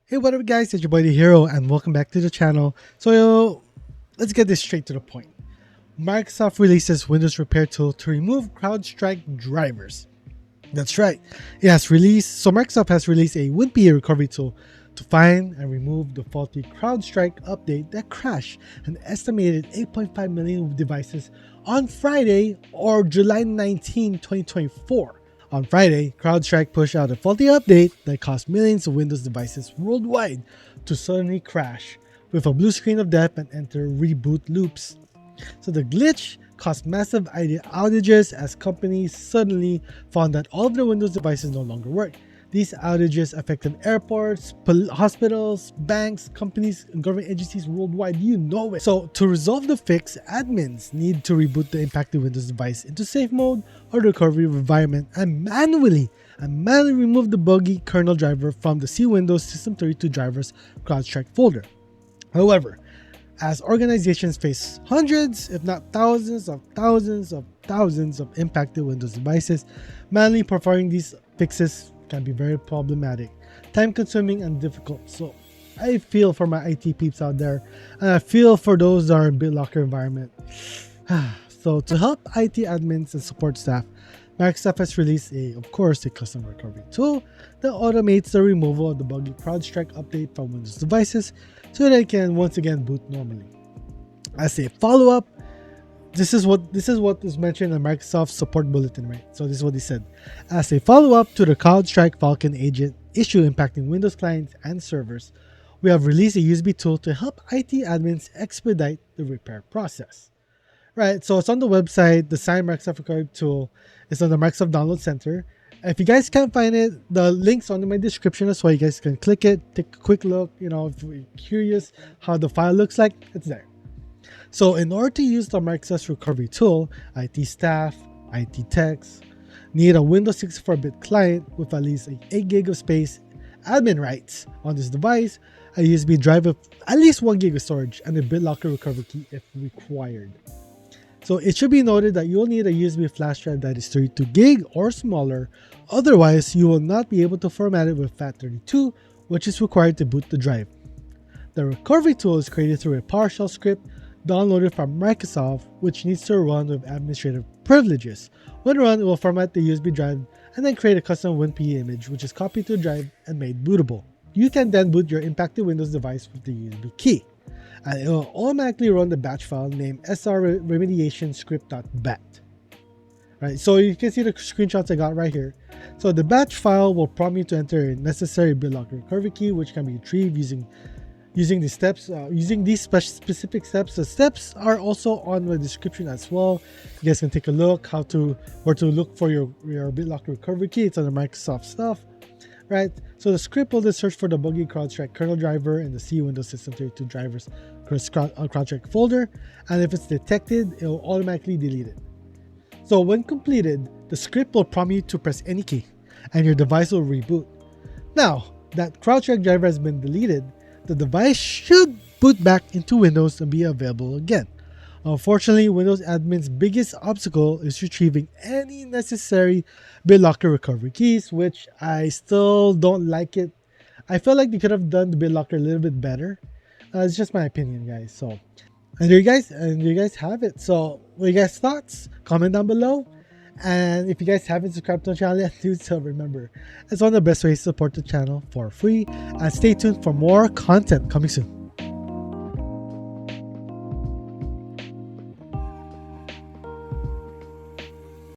Hey, what up guys, it's your boy The Hero and welcome back to the channel. So let's get this straight to the point. Microsoft releases Windows repair tool to remove CrowdStrike drivers. That's right, Microsoft has released a WinPE recovery tool to find and remove the faulty CrowdStrike update that crashed an estimated 8.5 million devices on Friday or July 19, 2024. On Friday, CrowdStrike pushed out a faulty update that caused millions of Windows devices worldwide to suddenly crash with a blue screen of death and enter reboot loops. So the glitch caused massive ID outages as companies suddenly found that all of their Windows devices no longer work. These outages affected airports, hospitals, banks, companies, and government agencies worldwide. You know it. So to resolve the fix, admins need to reboot the impacted Windows device into safe mode or the recovery environment and manually remove the buggy kernel driver from the C Windows System 32 drivers CrowdStrike folder. However, as organizations face hundreds, if not thousands of impacted Windows devices, manually performing these fixes can be very problematic, time-consuming, and difficult. So I feel for my IT peeps out there, and I feel for those that are in BitLocker environment. So to help IT admins and support staff, Microsoft has released a custom recovery tool that automates the removal of the buggy CrowdStrike update from Windows devices so that it can once again boot normally. As a follow-up, this is what is mentioned in Microsoft's support bulletin, right? So this is what he said. As a follow-up to the CrowdStrike Falcon agent issue impacting Windows clients and servers, we have released a USB tool to help IT admins expedite the repair process. Right, so it's on the website. The signed Microsoft recovery tool is on the Microsoft Download Center. If you guys can't find it, the link's on my description as well. You guys can click it, take a quick look. You know, if you're curious how the file looks like, it's there. So in order to use the Microsoft recovery tool, IT staff, IT techs need a Windows 64-bit client with at least 8 GB of space, admin rights on this device, a USB drive with at least 1 GB of storage, and a BitLocker recovery key if required. So it should be noted that you will need a USB flash drive that is 32 GB or smaller, otherwise you will not be able to format it with FAT32, which is required to boot the drive. The recovery tool is created through a PowerShell script downloaded from Microsoft, which needs to run with administrative privileges. When run, it will format the USB drive and then create a custom WinPE image, which is copied to the drive and made bootable. You can then boot your impacted Windows device with the USB key, and it will automatically run the batch file named srremediationscript.bat. Right, so you can see the screenshots I got right here. So the batch file will prompt you to enter a necessary BitLocker recovery key, which can be retrieved using these steps, using these specific steps. The steps are also on the description as well. You guys can take a look where to look for your BitLocker recovery key. It's on the Microsoft stuff, right? So the script will search for the buggy CrowdStrike kernel driver in the C Windows System 32 drivers CrowdStrike folder, and if it's detected, it will automatically delete it. So when completed, the script will prompt you to press any key, and your device will reboot. Now that CrowdStrike driver has been deleted, the device should boot back into Windows and be available again. Unfortunately, Windows admin's biggest obstacle is retrieving any necessary BitLocker recovery keys, which I still don't like it. I feel like they could have done the BitLocker a little bit better. It's just my opinion, guys. So, and you guys have it. So, what are you guys' thoughts? Comment down below. And if you guys haven't subscribed to the channel yet, do so. Remember, it's one of the best ways to support the channel for free. And stay tuned for more content coming soon.